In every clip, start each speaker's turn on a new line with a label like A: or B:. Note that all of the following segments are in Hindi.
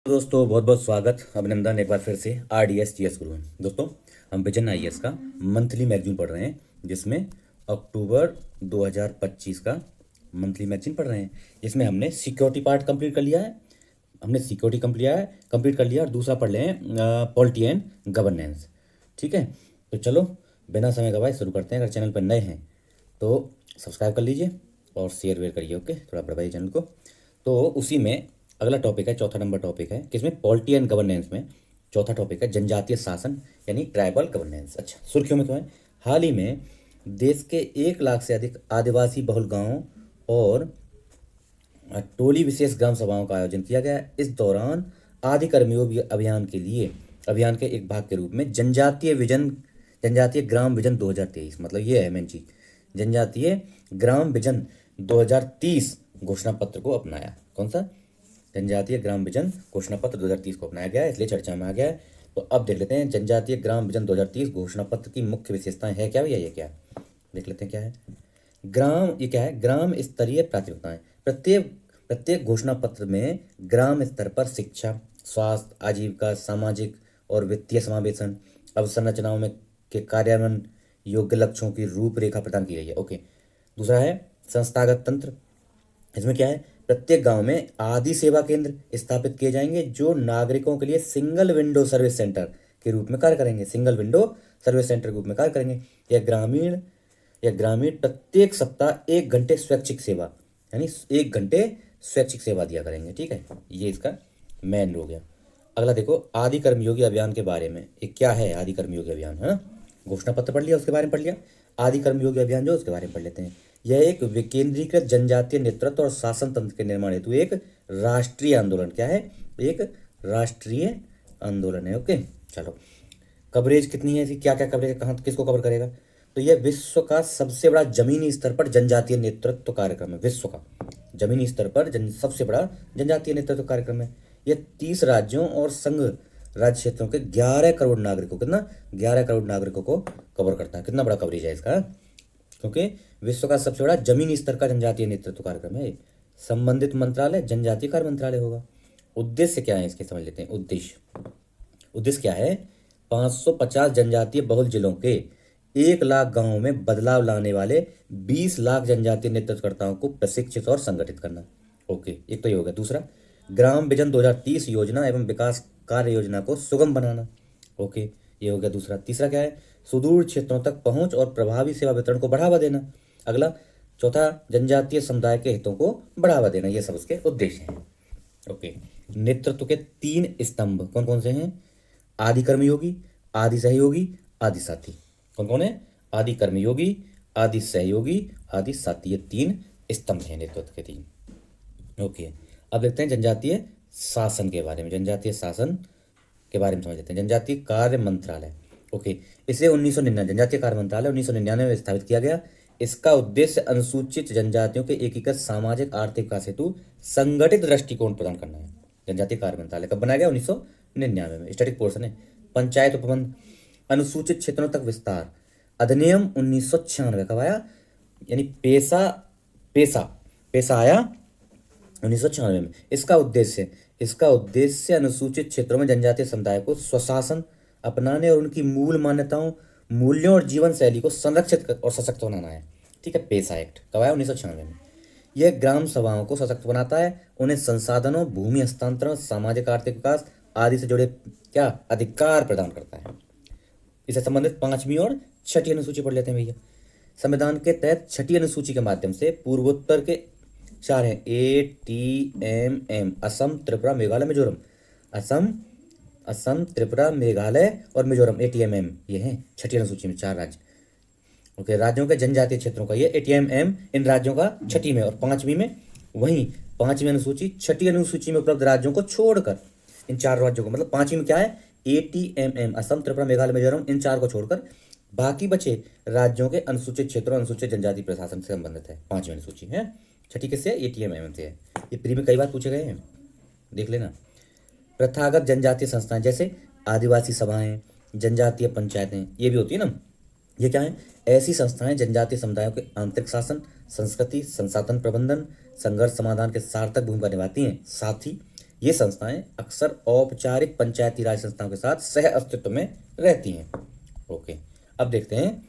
A: दोस्तों बहुत बहुत स्वागत अभिनंदन एक बार फिर से RDS GS गुरु में। दोस्तों हम विजन IAS का मंथली मैगजीन पढ़ रहे हैं, जिसमें अक्टूबर 2025 का मंथली मैगजीन पढ़ रहे हैं। इसमें हमने सिक्योरिटी पार्ट कंप्लीट कर लिया है। हमने सिक्योरिटी कंप्लीट कर लिया और दूसरा पढ़ रहे हैं पॉलिटी एंड गवर्नेंस। ठीक है, तो चलो बिना समय गवाए शुरू करते हैं। अगर चैनल पर नए हैं तो सब्सक्राइब कर लीजिए और शेयर वेयर करिए। ओके, थोड़ा बढ़ाइए चैनल को। तो उसी में अगला टॉपिक है, चौथा नंबर टॉपिक है किसमें, पॉलिटी एंड गवर्नेंस में। चौथा टॉपिक है जनजातीय शासन यानी ट्राइबल गवर्नेंस। अच्छा, सुर्खियों में तो है, हाल ही में देश के 1 लाख से अधिक आदिवासी बहुल गांवों और टोली विशेष ग्राम सभाओं का आयोजन किया गया। इस दौरान आदि कर्मयोग अभियान के एक भाग के रूप में जनजातीय ग्राम विजन 2023, मतलब ये है मेन चीज, जनजातीय ग्राम विजन 2030 घोषणा पत्र को अपनाया। कौन सा? जनजातीय ग्राम विजन घोषणा पत्र 2030 को अपनाया गया है, इसलिए चर्चा में आ गया है। तो अब देख लेते हैं जनजातीय ग्राम विजन 2030 घोषणा पत्र की मुख्य विशेषताएं है क्या भैया, ये क्या है देख लेते हैं। क्या है ये क्या है, ग्राम स्तरीय प्राथमिकताएं। प्रत्येक प्रत्येक घोषणा पत्र में ग्राम स्तर पर शिक्षा, स्वास्थ्य, आजीविका, सामाजिक और वित्तीय समावेशन, अवसंरचनाओं में के कार्यान्वयन योग्य लक्ष्यों की रूपरेखा प्रदान की गई है। ओके, दूसरा है संस्थागत तंत्र। इसमें क्या है, प्रत्येक गांव में आदि सेवा केंद्र स्थापित किए जाएंगे जो नागरिकों के लिए सिंगल विंडो सर्विस सेंटर के रूप में कार्य करेंगे। सिंगल विंडो सर्विस सेंटर के रूप में कार्य करेंगे। यह ग्रामीण प्रत्येक सप्ताह 1 घंटे स्वैच्छिक सेवा, यानी 1 घंटे स्वैच्छिक सेवा दिया करेंगे। ठीक है, ये इसका मेन हो गया। अगला देखो, आदि कर्मयोगी अभियान के बारे में। ये क्या है आदि कर्मयोगी अभियान, है ना? घोषणा पत्र पढ़ लिया, उसके बारे में पढ़ लिया। आदि कर्मयोगी अभियान जो, उसके बारे में पढ़ लेते हैं। यह एक विकेंद्रीकृत जनजातीय नेतृत्व और शासन तंत्र के निर्माण हेतु एक राष्ट्रीय आंदोलन, क्या है, एक राष्ट्रीय आंदोलन है। ओके, चलो कवरेज कितनी है इसकी, क्या क्या कवरेज है, कहाँ किसको कवर करेगा? तो यह विश्व का सबसे बड़ा जमीनी स्तर पर जनजातीय नेतृत्व कार्यक्रम है। विश्व का जमीनी स्तर पर सबसे बड़ा जनजातीय नेतृत्व कार्यक्रम है। यह 30 राज्यों और संघ राज्य क्षेत्रों के 11 करोड़ नागरिकों, कितना, 11 करोड़ नागरिकों को कवर करता है। कितना बड़ा कवरेज है इसका, क्योंकि विश्व का सबसे बड़ा जमीनी स्तर का जनजातीय नेतृत्व कार्यक्रम है। संबंधित मंत्रालय जनजातीय कार्य मंत्रालय होगा। उद्देश्य क्या है इसके, समझ लेते हैं। उद्देश्य क्या है, 550 जनजातीय बहुल जिलों के 1 लाख गांवों में बदलाव लाने वाले 20 लाख जनजातीय नेतृत्वकर्ताओं को प्रशिक्षित और संगठित करना। ओके, एक तो ये हो गया। दूसरा, ग्राम विजन 2030 योजना एवं विकास कार्य योजना को सुगम बनाना। ओके, ये हो गया दूसरा। तीसरा क्या है, सुदूर क्षेत्रों तक पहुंच और प्रभावी सेवा वितरण को बढ़ावा देना। अगला, चौथा, जनजातीय समुदाय के हितों को बढ़ावा देना। ये सब उसके उद्देश्य हैं। ओके, नेतृत्व के 3 स्तंभ कौन कौन से हैं? आदि कर्मयोगी, आदि सहयोगी, आदि साथी। कौन कौन है? आदि कर्मयोगी, आदि सहयोगी, आदि साथी। ये 3 स्तंभ हैं नेतृत्व के 3। ओके, अब देखते हैं जनजातीय शासन के बारे में। जनजातीय शासन के बारे में समझ लेते हैं। जनजातीय कार्य मंत्रालय, ओके, इसे 1999 जनजातीय कार्य मंत्रालय 1999 में स्थापित किया गया। इसका उद्देश्य अनुसूचित जनजातियों के एकीकृत सामाजिक आर्थिक विकास हेतु संगठित दृष्टिकोण प्रदान करना है। जनजातीय कार्य मंत्रालय कब बनाया गया? 1999 में। स्टैटिक पोर्शन है। पंचायत प्रबंध, अनुसूचित क्षेत्रों तक विस्तार अधिनियम 1996 कब आया, यानी पेशा पेशा पेशा आया 1996 में। इसका उद्देश्य अनुसूचित क्षेत्रों में जनजातीय समुदाय को स्वशासन अपनाने और उनकी मूल मान्यताओं, मूल्यों और जीवन शैली को संरक्षित और सशक्त बनाना है। ठीक है, पेशा एक्ट कब आया? 1996 में। यह ग्राम सभाओं को सशक्त बनाता है, उन्हें संसाधनों, भूमि हस्तांतरण, सामाजिक आर्थिक विकास आदि से जुड़े क्या अधिकार प्रदान करता है। इससे संबंधित 5वीं और 6ठी अनुसूची पढ़ लेते हैं भैया। संविधान के तहत 6ठी अनुसूची के माध्यम से पूर्वोत्तर के 4 हैं, ATMM, असम, त्रिपुरा, मेघालय, मिजोरम। असम, त्रिपुरा, मेघालय और मिजोरम, ATMM, ये हैं 6ठी अनुसूची में 4 राज्य। ओके, राज्यों के जनजातीय क्षेत्रों का ये ATMM इन राज्यों का 6ठी में और 5वीं में। वहीं 5वीं अनुसूची 6ठी अनुसूची में उपलब्ध राज्यों को छोड़कर इन 4 राज्यों को, मतलब 5वीं में क्या है, ATMM, असम, त्रिपुरा, मेघालय, मिजोरम, इन 4 को छोड़कर बाकी बचे राज्यों के अनुसूचित क्षेत्रों, अनुसूचित जनजाति प्रशासन से संबंधित है। 5वीं अनुसूची है। 6ठी किससे? ATMM से है। ये प्री में कई बार पूछे गए हैं, देख लेना। प्रथागत जनजातीय संस्थाएं जैसे आदिवासी सभाएं, जनजातीय पंचायतें, ये भी होती है ना। ये क्या है? ऐसी संस्थाएं जनजातीय समुदायों के आंतरिक शासन, संस्कृति, संसाधन प्रबंधन, संघर्ष समाधान के सार्थक भूमिका निभाती हैं। साथ ही ये संस्थाएं अक्सर औपचारिक पंचायती राज संस्थाओं के साथ सह अस्तित्व में रहती हैं। ओके, अब देखते हैं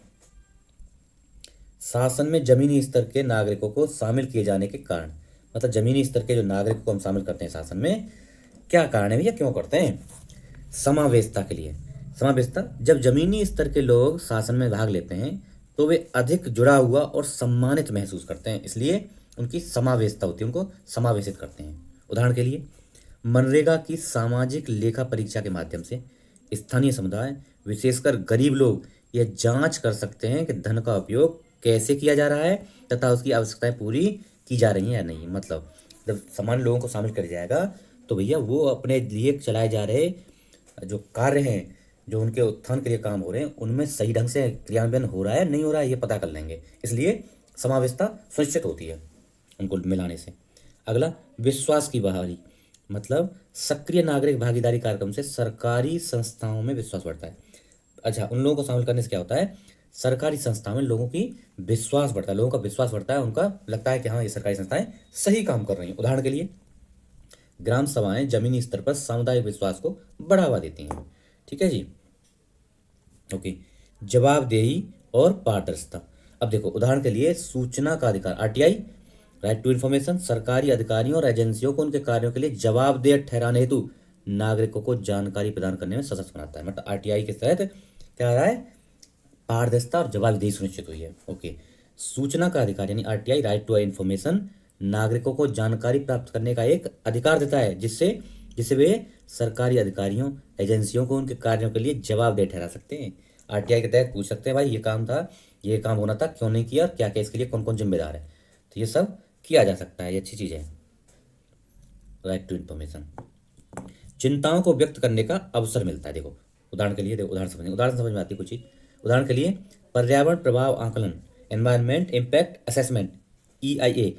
A: शासन में जमीनी स्तर के नागरिकों को शामिल किए जाने के कारण, मतलब जमीनी स्तर के जो नागरिकों को हम शामिल करते हैं शासन में, क्या कारण है भैया, क्यों करते हैं? समावेशता के लिए। समावेशता, जब जमीनी स्तर के लोग शासन में भाग लेते हैं तो वे अधिक जुड़ा हुआ और सम्मानित महसूस करते हैं, इसलिए उनकी समावेशता होती है, उनको समावेशित करते हैं। उदाहरण के लिए मनरेगा की सामाजिक लेखा परीक्षा के माध्यम से स्थानीय समुदाय, विशेषकर गरीब लोग, यह जांच कर सकते हैं कि धन का उपयोग कैसे किया जा रहा है तथा उसकी आवश्यकताएं पूरी की जा रही हैं या नहीं। मतलब जब सामान्य लोगों को शामिल कर जाएगा तो भैया वो अपने लिए चलाए जा रहे जो कार्य हैं, जो उनके उत्थान के लिए काम हो रहे हैं, उनमें सही ढंग से क्रियान्वयन हो रहा है नहीं हो रहा है ये पता कर लेंगे, इसलिए समावेशता सुनिश्चित होती है उनको मिलाने से। अगला, विश्वास की बहाली, मतलब सक्रिय नागरिक भागीदारी कार्यक्रम से सरकारी संस्थाओं में विश्वास बढ़ता है। अच्छा, उन लोगों को शामिल करने से क्या होता है? सरकारी संस्थाओं में लोगों की विश्वास बढ़ता है, लोगों का विश्वास बढ़ता है, उनका लगता है कि हाँ ये सरकारी संस्थाएं सही काम कर रही हैं। उदाहरण के लिए ग्राम सभाएं जमीनी स्तर पर सामुदायिक विश्वास को बढ़ावा देती हैं। ठीक है जी, ओके। जवाबदेही और पारदर्शिता, अब देखो उदाहरण के लिए सूचना का अधिकार, आरटीआई, राइट टू इन्फॉर्मेशन, सरकारी अधिकारियों और एजेंसियों को उनके कार्यों के लिए जवाबदेह ठहराने हेतु नागरिकों को जानकारी प्रदान करने में सशक्त बनाता है। मतलब आरटीआई के तहत क्या आ रहा है? पारदर्शिता और जवाबदेही सुनिश्चित हुई है। ओके, सूचना का अधिकार यानी आरटीआई, राइट टू इन्फॉर्मेशन, नागरिकों को जानकारी प्राप्त करने का एक अधिकार देता है जिससे जिससे वे सरकारी अधिकारियों, एजेंसियों को उनके कार्यों के लिए जवाबदेह ठहरा सकते हैं। आरटीआई के तहत पूछ सकते हैं भाई ये काम था, ये काम होना था, क्यों नहीं किया और क्या क्या इसके लिए कौन कौन जिम्मेदार है, तो ये सब किया जा सकता है, ये अच्छी चीज़ है। राइट टू इन्फॉर्मेशन, चिंताओं को व्यक्त करने का अवसर मिलता है। देखो उदाहरण के लिए, देखो उदाहरण समझ में आती है कुछ चीज़। उदाहरण के लिए पर्यावरण प्रभाव आकलन, एनवायरमेंट इम्पैक्ट असेसमेंट, EIA,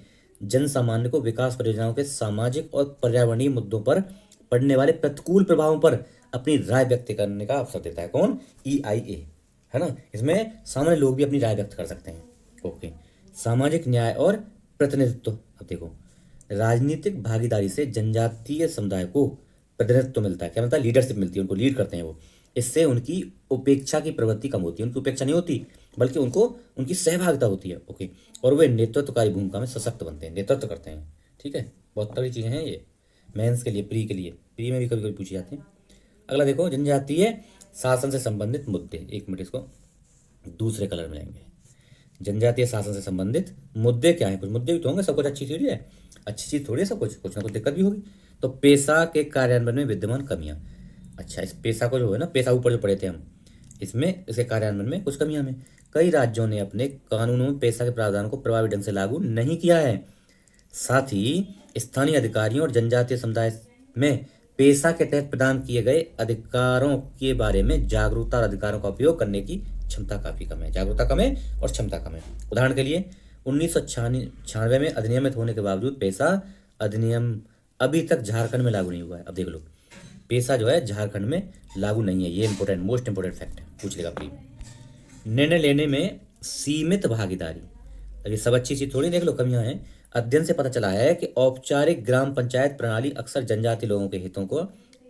A: जन सामान्य को विकास परियोजनाओं के सामाजिक और पर्यावरणीय मुद्दों पर पड़ने वाले प्रतिकूल प्रभावों पर अपनी राय व्यक्त करने का अवसर देता है। कौन? EIA, है ना। इसमें सामान्य लोग भी अपनी राय व्यक्त कर सकते हैं। ओके, सामाजिक न्याय और प्रतिनिधित्व, अब देखो राजनीतिक भागीदारी से जनजातीय समुदाय को प्रतिनिधित्व मिलता है। क्या मिलता है? लीडरशिप मिलती है, उनको लीड करते हैं वो। इससे उनकी उपेक्षा की प्रवृत्ति कम होती है, उनकी उपेक्षा नहीं होती बल्कि उनको उनकी सहभागिता होती है। ओके, और वे नेतृत्वकारी भूमिका में सशक्त बनते हैं, नेतृत्व करते हैं। ठीक है, बहुत तगड़ी चीज़ें हैं ये मेंस के लिए, प्री में भी कभी कभी पूछी जाती हैं। अगला देखो, जनजातीय शासन से संबंधित मुद्दे। एक मिनट, इसको दूसरे कलर में लेंगे। जनजातीय शासन से संबंधित मुद्दे क्या हैं? कुछ मुद्दे भी तो होंगे, सब कुछ अच्छी चीज़ है, अच्छी चीज़ थोड़ी है सब कुछ, कुछ ना कुछ दिक्कत भी होगी। तो पेशा के कार्यान्वयन में विद्यमान कमियां। अच्छा, इस पेशा को जो है ना, पेशा ऊपर जो पढ़े थे हम, इसमें इसके कार्यान्वयन में कुछ कमियां हैं। कई राज्यों ने अपने कानूनों में पेशा के प्रावधानों को प्रभावी ढंग से लागू नहीं किया है। साथ ही स्थानीय अधिकारियों और जनजातीय समुदाय में पेशा के तहत प्रदान किए गए अधिकारों के बारे में जागरूकता और अधिकारों का उपयोग करने की क्षमता काफी कम है। जागरूकता कम है और क्षमता कम है। उदाहरण के लिए 1996 में अधिनियमित होने के बावजूद पेशा अधिनियम अभी तक झारखंड में लागू नहीं हुआ है। अब देख लो, पेशा जो है झारखंड में लागू नहीं है, ये इंपॉर्टेंट, मोस्ट इंपॉर्टेंट फैक्ट है, पूछ लेगा प्री। निर्णय लेने में सीमित भागीदारी, अब ये सब अच्छी चीज थोड़ी, देख लो कमियां हैं। अध्ययन से पता चला है कि औपचारिक ग्राम पंचायत प्रणाली अक्सर जनजातीय लोगों के हितों को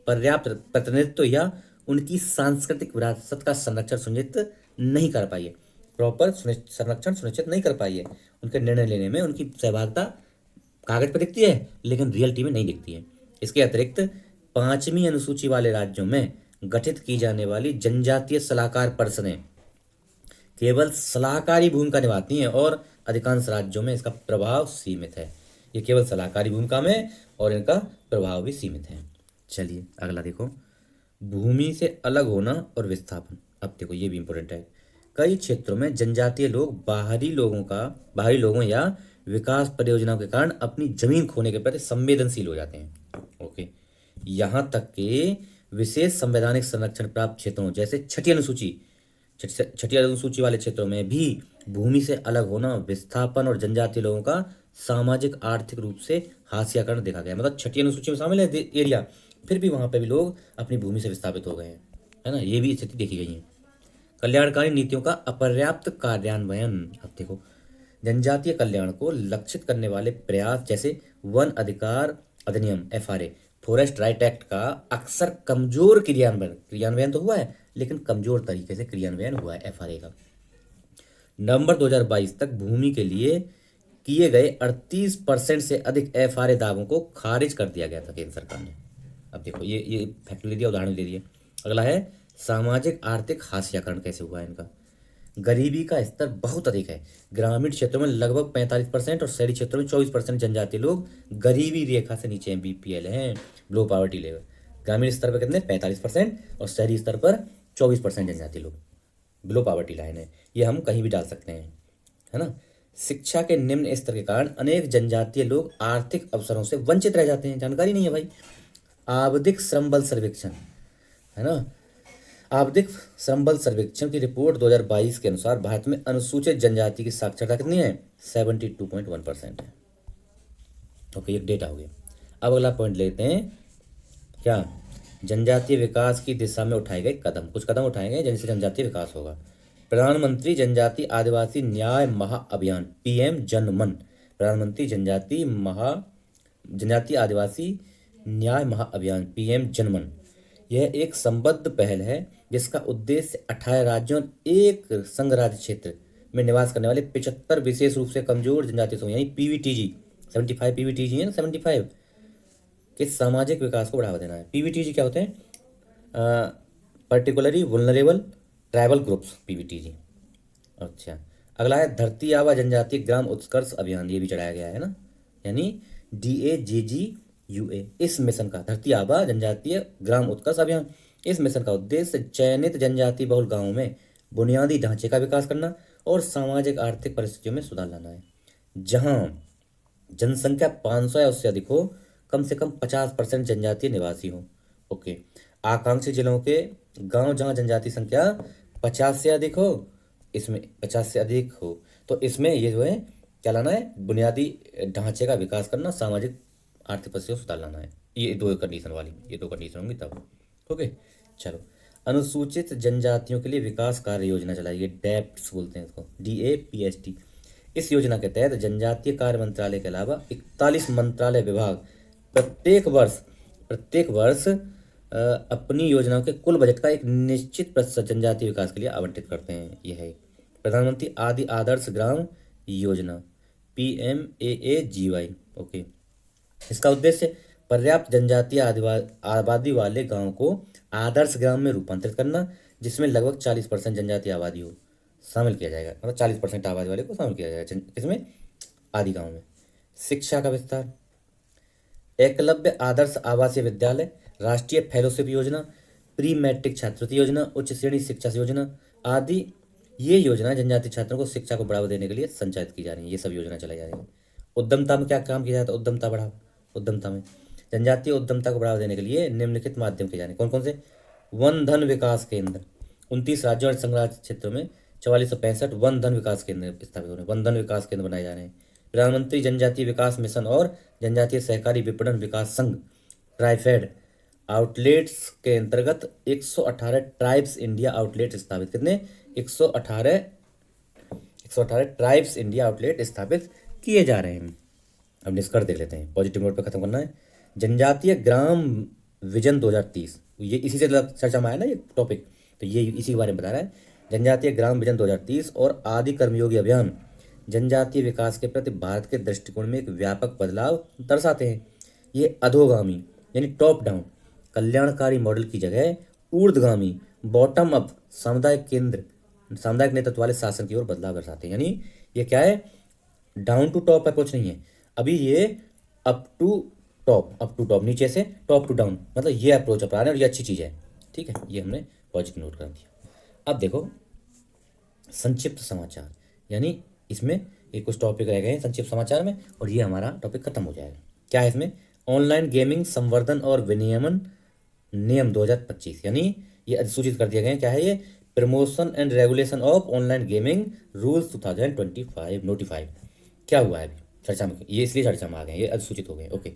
A: पर्याप्त प्रतिनिधित्व या उनकी सांस्कृतिक विरासत का संरक्षण सुनिश्चित नहीं कर पाई है, प्रॉपर संरक्षण सुनिश्चित नहीं कर पाई है। उनके निर्णय लेने में उनकी सहभागिता कागज पर दिखती है लेकिन रियलिटी में नहीं दिखती है। इसके अतिरिक्त 5वीं अनुसूची वाले राज्यों में गठित की जाने वाली जनजातीय सलाहकार परिषदें केवल सलाहकारी भूमिका निभाती हैं और अधिकांश राज्यों में इसका प्रभाव सीमित है। ये केवल सलाहकारी भूमिका में और इनका प्रभाव भी सीमित है। चलिए अगला देखो, भूमि से अलग होना और विस्थापन। अब देखो ये भी इंपॉर्टेंट है। कई क्षेत्रों में जनजातीय लोग बाहरी लोगों या विकास परियोजनाओं के कारण अपनी जमीन खोने के प्रति संवेदनशील हो जाते हैं। ओके, यहाँ तक कि विशेष संवैधानिक संरक्षण प्राप्त क्षेत्रों जैसे छठी अनुसूची वाले क्षेत्रों में भी भूमि से अलग होना, विस्थापन और जनजातीय लोगों का सामाजिक आर्थिक रूप से हाशियाकरण देखा गया। मतलब छठी अनुसूची में शामिल है एरिया, फिर भी वहां पे भी लोग अपनी भूमि से विस्थापित हो गए हैं, है ना। ये भी स्थिति देखी गई है। कल्याणकारी नीतियों का अपर्याप्त कार्यान्वयन। अब देखो, जनजातीय कल्याण को लक्षित करने वाले प्रयास जैसे वन अधिकार अधिनियम FRA, फॉरेस्ट राइट एक्ट का अक्सर कमजोर क्रियान्वयन तो हुआ है, लेकिन कमजोर तरीके से क्रियान्वयन हुआ है एफआरए का। नवंबर 2022 तक भूमि के लिए किए गए 38% से अधिक एफआरए दावों को खारिज कर दिया गया था केंद्र सरकार ने। अब देखो ये फैक्ट ले दिया, उदाहरण ले दिए। अगला है सामाजिक आर्थिक हाशियाकरण कैसे हुआ है इनका। गरीबी का स्तर बहुत अधिक है। ग्रामीण क्षेत्रों में लगभग 45% और शहरी क्षेत्रों में 24% जनजातीय लोग गरीबी रेखा से नीचे हैं, बीपीएल हैं, लो पॉवर्टी लेवल। ग्रामीण स्तर पर कितने 45% और शहरी स्तर पर 24% जनजातीय लोग बिलो पॉवर्टी लाइन है। ये हम कहीं भी डाल सकते हैं, है ना। शिक्षा के निम्न स्तर के कारण अनेक जनजातीय लोग आर्थिक अवसरों से वंचित रह जाते हैं, जानकारी नहीं है भाई। आवधिक श्रम बल सर्वेक्षण, है ना, आवधिक श्रम बल सर्वेक्षण की रिपोर्ट 2022 के अनुसार भारत में अनुसूचित जनजाति की साक्षरता कितनी है 72.1% है। ओके, एक डेटा हो गया। अब अगला पॉइंट लेते हैं, क्या जनजातीय विकास की दिशा में उठाए गए कदम। कुछ कदम उठाए गए जिनसे जनजातीय विकास होगा। प्रधानमंत्री जनजातीय आदिवासी न्याय महाअभियान पीएम जनमन। प्रधानमंत्री जनजातीय आदिवासी न्याय महाअभियान पीएम जनमन, यह एक संबद्ध पहल है जिसका उद्देश्य 18 राज्यों और एक संघ राज्य क्षेत्र में निवास करने वाले 75 विशेष रूप से कमजोर जनजातीय समूह यानी पीवीटीजी 75 पीवीटीजी है ना 75 के सामाजिक विकास को बढ़ावा देना है। पीवीटीजी क्या होते हैं? Particularly vulnerable tribal groups, PVTG. अच्छा, अगला है धरती आबा जनजातीय ग्राम उत्कर्ष अभियान, ये भी चढ़ाया गया है ना, यानी DAGGUA। इस मिशन का धरती आबा जनजातीय ग्राम उत्कर्ष अभियान, इस मिशन का उद्देश्य चयनित जनजातीय बहुल गांवों में बुनियादी ढांचे का विकास करना और सामाजिक आर्थिक परिस्थितियों में सुधार लाना है। जहां जनसंख्या 500 या उससे अधिक हो, कम से कम 50% जनजातीय निवासी हो। ओके, आकांक्षी जिलों के गांव जहां जनजातीय संख्या 50 से अधिक हो, इसमें 50 से अधिक हो तो इसमें ये जो है क्या लाना है, बुनियादी ढांचे का विकास करना, सामाजिक आर्थिक परिस्थितियों में सुधार लाना है। ये दो कंडीशन होंगी तब। ओके, चलो। अनुसूचित जनजातियों के लिए विकास कार्य योजना चलाई है, डैप्स बोलते हैं इसको, DAPST। इस योजना के तहत जनजातीय कार्य मंत्रालय के अलावा 41 मंत्रालय विभाग प्रत्येक वर्ष अपनी योजनाओं के कुल बजट का एक निश्चित प्रतिशत जनजातीय विकास के लिए आवंटित करते हैं। यह है प्रधानमंत्री आदि आदर्श ग्राम योजना PMAAGY। ओके, इसका उद्देश्य पर्याप्त जनजातीय आबादी वाले गांव को आदर्श ग्राम में रूपांतरित करना, जिसमें लगभग 40% जनजातीय आबादी हो शामिल किया जाएगा, मतलब 40% आबादी वाले को शामिल किया जाएगा इसमें, आदि गांव में। शिक्षा का विस्तार, एकलव्य आदर्श आवासीय विद्यालय, राष्ट्रीय फेलोशिप योजना, प्री मैट्रिक छात्रवृत्ति योजना, उच्च श्रेणी शिक्षा योजना आदि ये योजना जनजातीय छात्रों को शिक्षा को बढ़ावा देने के लिए संचालित की जा रही है। ये सब योजना चलाई जा रही है। उद्यमता में क्या काम किया जाता है? उद्यमता में जनजातीय उद्यमता को बढ़ावा देने के लिए निम्नलिखित माध्यम किए जाने, कौन कौन से? वन धन विकास केंद्र, 29 राज्यों और संघ राज्य क्षेत्रों में 4465 वन धन विकास केंद्र स्थापित हो रहे हैं, वन धन विकास केंद्र बनाए जा रहे हैं। प्रधानमंत्री जनजातीय विकास मिशन और जनजातीय सहकारी विपणन विकास संघ ट्राइफेड आउटलेट्स के अंतर्गत 118 ट्राइब्स इंडिया आउटलेट स्थापित, कितने? 118 ट्राइब्स इंडिया आउटलेट स्थापित किए जा रहे हैं। अब निष्कर्ष देख लेते हैं, पॉजिटिव नोट पर खत्म करना है। जनजातीय ग्राम विजन 2030, ये इसी से चर्चा में आया ना ये टॉपिक, तो ये इसी के बारे में बता रहा है। जनजातीय ग्राम विजन 2030 और आदि कर्मयोगी अभियान जनजातीय विकास के प्रति भारत के दृष्टिकोण में एक व्यापक बदलाव दर्शाते हैं। ये अधोगामी यानी टॉप डाउन कल्याणकारी मॉडल की जगह ऊर्ध्वगामी बॉटम अप सामुदायिक नेतृत्व वाले शासन की ओर बदलाव दर्शाते हैं। यानी ये क्या है, डाउन टू टॉप अप्रोच नहीं है, अभी ये अप टू टॉप नीचे से टॉप टू डाउन, मतलब ये अप्रोच अपना रहे हैं और ये अच्छी चीज़ है। ठीक है, ये हमने पॉजिटिव नोट कर दिया। अब देखो संक्षिप्त समाचार, यानी इसमें ये कुछ टॉपिक रह गए हैं संक्षिप्त समाचार में और ये हमारा टॉपिक खत्म हो जाएगा। क्या है इसमें? ऑनलाइन गेमिंग संवर्धन और विनियमन नियम 2025, यानी ये अधिसूचित कर दिया गया है। क्या है ये? Promotion and regulation of online gaming rules 2025 notified. क्या हुआ है अभी चर्चा में, ये इसलिए चर्चा में आ गए, ये अधिसूचित हो गए। ओके,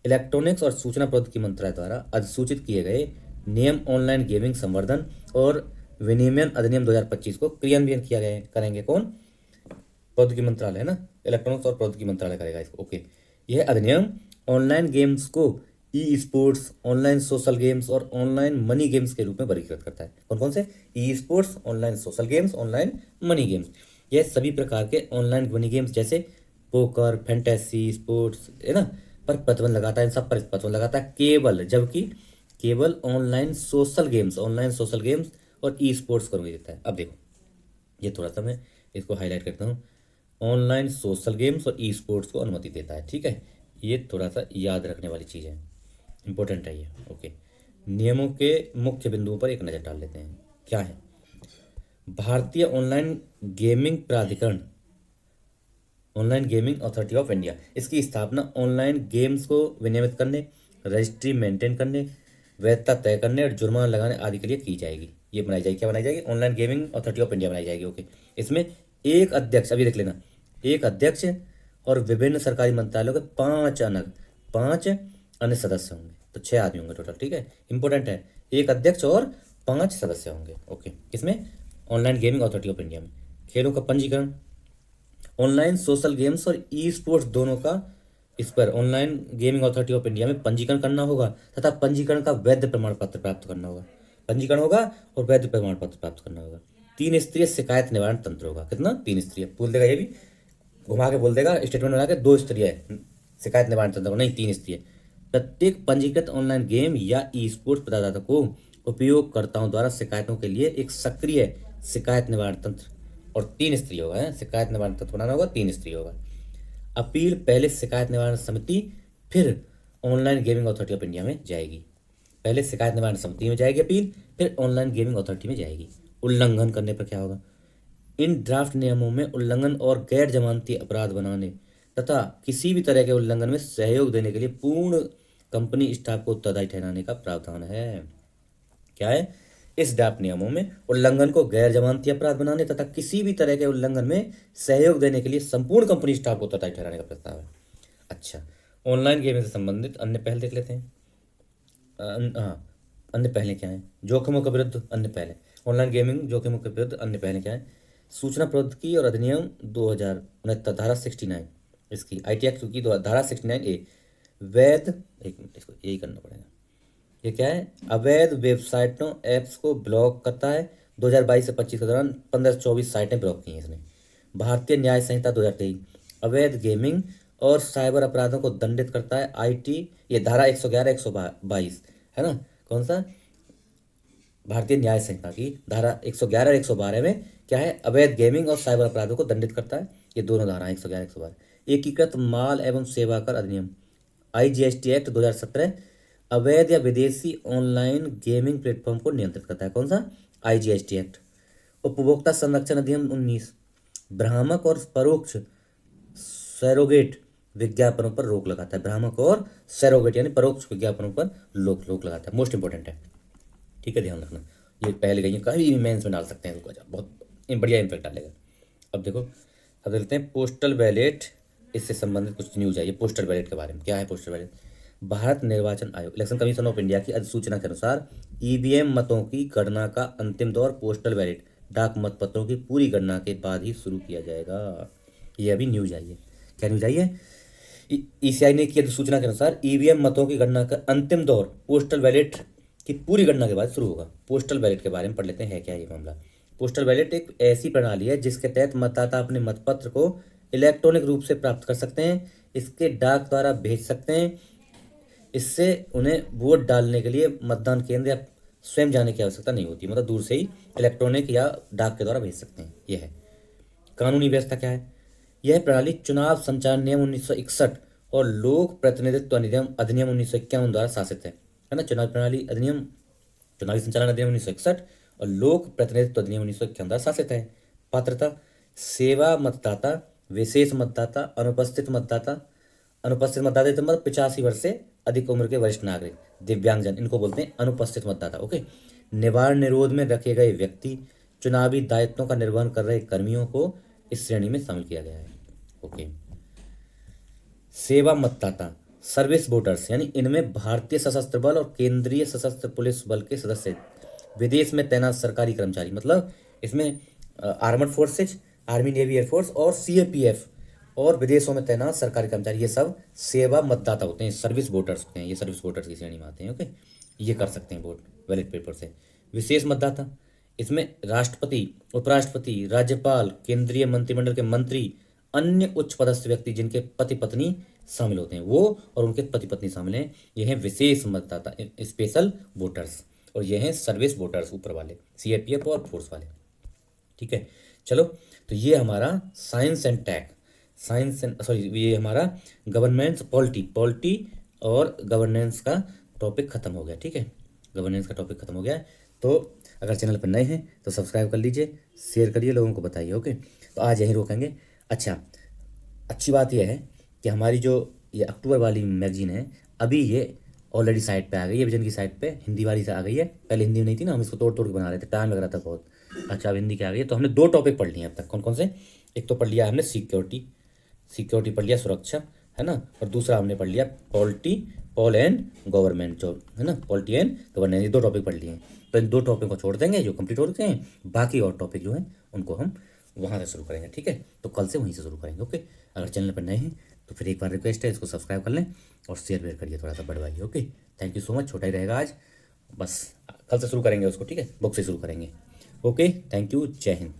A: इलेक्ट्रॉनिक्स और सूचना प्रौद्योगिकी मंत्रालय द्वारा अधिसूचित किए गए नियम ऑनलाइन गेमिंग संवर्धन और विनियमन अधिनियम 2025 को क्रियान्वयन किया गया करेंगे कौन? प्रौद्योगिकी मंत्रालय है ना, इलेक्ट्रॉनिक्स और प्रौद्योगिकी मंत्रालय करेगा इसको। ओके, यह अधिनियम ऑनलाइन गेम्स को e sports, online social games और ऑनलाइन मनी गेम्स के रूप में वर्गीकृत करता है। कौन कौन से? E sports, online social games, online money games. यह सभी प्रकार के ऑनलाइन मनी गेम्स जैसे पोकर, फैंटेसी स्पोर्ट्स है ना, पर प्रतिबंध लगाता है, इन सब पर प्रतिबंध लगाता है केवल, जबकि केवल ऑनलाइन सोशल गेम्स और ई स्पोर्ट्स को अनुमति देता है। अब देखो, ये थोड़ा सा मैं इसको हाईलाइट करता हूँ। ऑनलाइन सोशल गेम्स और ई स्पोर्ट्स को अनुमति देता है, ठीक है। ये थोड़ा सा याद रखने वाली चीज़ है, इंपॉर्टेंट है ये। ओके, नियमों के मुख्य बिंदुओं पर एक नज़र डाल लेते हैं। क्या है? भारतीय ऑनलाइन गेमिंग प्राधिकरण, online gaming authority of India, इसकी स्थापना ऑनलाइन गेम्स को विनियमित करने, रजिस्ट्री मेंटेन करने, वैधता तय करने और जुर्माना लगाने आदि के लिए की जाएगी। ये बनाई जाएगी, क्या बनाई जाएगी? Online gaming authority of India बनाई जाएगी। ओके, इसमें एक अध्यक्ष, अभी देख लेना, एक अध्यक्ष और विभिन्न सरकारी मंत्रालयों के पांच अन्य सदस्य होंगे, तो 6 आदमी होंगे टोटल, ठीक है। इंपॉर्टेंट है, एक अध्यक्ष और 5 सदस्य होंगे। ओके, इसमें online gaming authority of India में खेलों का पंजीकरण, ऑनलाइन सोशल गेम्स और ई स्पोर्ट्स दोनों का इस पर online gaming authority of India में पंजीकरण करना होगा तथा पंजीकरण का वैध प्रमाण पत्र प्राप्त करना होगा। पंजीकरण होगा और वैध प्रमाण पत्र प्राप्त करना होगा। 3 स्तरीय शिकायत निवारण तंत्र होगा। कितना? 3 स्तरीय बोल देगा, ये भी घुमा के बोल देगा, स्टेटमेंट बना के 2 स्तरीय है शिकायत निवारण तंत्र को, नहीं 3 स्तरीय। प्रत्येक पंजीकृत ऑनलाइन गेम या ई स्पोर्ट्स प्रदाता को उपयोगकर्ताओं द्वारा शिकायतों के लिए एक सक्रिय शिकायत निवारण तंत्र और 3 स्तरीय होगा, है शिकायत निवारण तंत्र बनाना होगा, 3 स्तरीय होगा। अपील पहले शिकायत निवारण समिति फिर online gaming authority of India में जाएगी। पहले शिकायत निवारण समिति में जाएगी अपील, फिर ऑनलाइन गेमिंग अथॉरिटी में जाएगी। उल्लंघन करने पर क्या होगा? इन ड्राफ्ट नियमों में उल्लंघन और गैर जमानती अपराध बनाने तथा किसी भी तरह के उल्लंघन में सहयोग देने के लिए पूर्ण कंपनी स्टाफ को उत्तरदायी ठहराने का प्रावधान है। क्या है? इस ड्राफ्ट नियमों में उल्लंघन को गैर जमानती अपराध बनाने तथा किसी भी तरह के उल्लंघन में सहयोग देने के लिए संपूर्ण कंपनी स्टाफ को उत्तरदायी ठहराने का प्रस्ताव है। अच्छा, ऑनलाइन गेमिंग से संबंधित अन्य पहल देख लेते हैं। हाँ, अन्य पहले क्या है? जोखिमों के विरुद्ध अन्य पहले, ऑनलाइन गेमिंग जोखिमों के विरुद्ध अन्य पहले क्या है? सूचना प्रौद्योगिकी और अधिनियम 2069 धारा 69, इसकी IT एक्ट की धारा 69A, वैध, एक मिनट इसको यही करना पड़ेगा, ये क्या है? अवैध वेबसाइटों ऐप्स को ब्लॉक करता है। 2022 से 25 के दौरान 1524 साइटें ब्लॉक की हैं इसने। भारतीय न्याय संहिता 2023 अवैध गेमिंग और साइबर अपराधों को दंडित करता है। IT, ये धारा 111 122 है ना, कौन सा? भारतीय न्याय संहिता की धारा 111 और 112 में क्या है? अवैध गेमिंग और साइबर अपराधों को दंडित करता है। ये दोनों धारा 111 112। एकीकृत माल एवं सेवा कर अधिनियम IGST एक्ट 2017 अवैध या विदेशी ऑनलाइन गेमिंग प्लेटफॉर्म को नियंत्रित करता है। कौन सा? IGST act. उपभोक्ता संरक्षण अधिनियम 19 भ्रामक और परोक्ष सैरोगेट विज्ञापनों पर रोक लगाता है। भ्रामक और सैरोगेट यानी परोक्ष विज्ञापनों पर रोक लगाता है। मोस्ट इंपॉर्टेंट है, ठीक है, ध्यान रखना। ये पहले गई कहीं भी मेंस में डाल सकते हैं, बहुत बढ़िया इम्पैक्ट डालेगा। अब देखो, अब देखते हैं पोस्टल बैलेट, इससे संबंधित कुछ न्यूज है। ये पोस्टल बैलेट के बारे में क्या है? पोस्टल बैलेट, भारत निर्वाचन आयोग इलेक्शन कमीशन ऑफ इंडिया की अधिसूचना के अनुसार EVM मतों की गणना का अंतिम दौर पोस्टल बैलेट डाक मतपत्रों की पूरी गणना के बाद ही शुरू किया जाएगा। ये अभी न्यूज आई है। क्या न्यूज आई है? ECI ने की अधिसूचना के अनुसार EVM मतों की गणना का अंतिम दौर पोस्टल बैलेट की पूरी गणना के बाद शुरू होगा। पोस्टल बैलेट के बारे में पढ़ लेते हैं, क्या ये मामला। पोस्टल बैलेट एक ऐसी प्रणाली है जिसके तहत मतदाता अपने मतपत्र को इलेक्ट्रॉनिक रूप से प्राप्त कर सकते हैं, इसके डाक द्वारा भेज सकते हैं। इससे उन्हें वोट डालने के लिए मतदान केंद्र या स्वयं जाने की आवश्यकता नहीं होती, मतलब दूर से ही इलेक्ट्रॉनिक या डाक के द्वारा भेज सकते हैं। यह है। कानूनी व्यवस्था क्या है? यह प्रणाली चुनाव संचालन नियम 1961 और लोक प्रतिनिधित्व अधिनियम 1951 द्वारा शासित है ना। चुनाव प्रणाली अधिनियम, चुनावी संचालन अधिनियम 1961 और लोक प्रतिनिधित्व अधिनियम 1951 द्वारा शासित है। पात्रता, सेवा मतदाता, विशेष मतदाता, अनुपस्थित मतदाता, अनुपस्थित मतदाता मतलब 85 वर्ष से अधिक उम्र के वरिष्ठ नागरिक, दिव्यांगजन, इनको बोलते हैं अनुपस्थित मतदाता। ओके। निवारण निरोध में रखे गए व्यक्ति, चुनावी दायित्वों का निर्वहन कर रहे कर्मियों को इस श्रेणी में शामिल किया गया है। ओके। सेवा मतदाता, सर्विस वोटर्स, यानी इनमें भारतीय सशस्त्र बल और केंद्रीय सशस्त्र पुलिस बल के सदस्य, विदेश में तैनात सरकारी कर्मचारी, मतलब इसमें armed forces, army navy air force और CAPF और विदेशों में तैनात सरकारी कर्मचारी, ये सब सेवा मतदाता होते हैं, सर्विस वोटर्स होते हैं, ये सर्विस वोटर्स की श्रेणी में आते हैं। ओके, ये कर सकते हैं वोट बैलेट पेपर से। विशेष मतदाता, इसमें राष्ट्रपति, उपराष्ट्रपति, राज्यपाल, केंद्रीय मंत्रिमंडल के मंत्री, अन्य उच्च पदस्थ व्यक्ति जिनके पति पत्नी शामिल होते हैं, वो और उनके पति पत्नी शामिल हैं, ये हैं विशेष मतदाता, स्पेशल वोटर्स। और ये हैं सर्विस वोटर्स, ऊपर वाले सीआरपीएफ और फोर्स वाले। ठीक है, चलो, तो ये हमारा science and tech, science and sorry, ये हमारा गवर्नेंस, पॉलिटी और गवर्नेंस का टॉपिक खत्म हो गया। ठीक है, गवर्नेंस का टॉपिक खत्म हो गया है। तो अगर चैनल पर नए हैं तो सब्सक्राइब कर लीजिए, शेयर करिए, लोगों को बताइए। ओके, तो आज यहीं रोकेंगे। अच्छा, अच्छी बात यह है कि हमारी जो ये अक्टूबर वाली मैगजीन है, अभी ये ऑलरेडी साइट पे आ गई है, विजन की साइट पे हिंदी वाली से आ गई है। पहले हिंदी में नहीं थी ना, हम इसको तोड़ तोड़ के बना रहे थे, टाइम लग रहा था बहुत। अच्छा, अब हिंदी की आ गई है। तो हमने 2 टॉपिक पढ़ लिए हैं अब तक। कौन कौन से? एक तो पढ़ लिया हमने सिक्योरिटी पढ़ लिया, सुरक्षा, है ना। और दूसरा हमने पढ़ लिया पॉल एंड गवर्नमेंट, जो है ना, पॉलिटी एंड गवर्नेंस, ये 2 टॉपिक पढ़ लिए हैं। तो इन 2 टॉपिक को छोड़ देंगे जो कंप्लीट हो चुके हैं, बाकी और टॉपिक जो हैं उनको हम वहाँ से शुरू करेंगे। ठीक है, तो कल से वहीं से शुरू करेंगे। ओके, अगर चैनल पर नए हैं तो फिर एक बार रिक्वेस्ट है, इसको सब्सक्राइब कर लें और शेयर वेयर करिए, थोड़ा सा बढ़वाइए। Okay, thank you so much. छोटा ही रहेगा आज, बस कल से शुरू करेंगे उसको। ठीक है, बुक से शुरू करेंगे। ओके, थैंक यू, जय हिंद।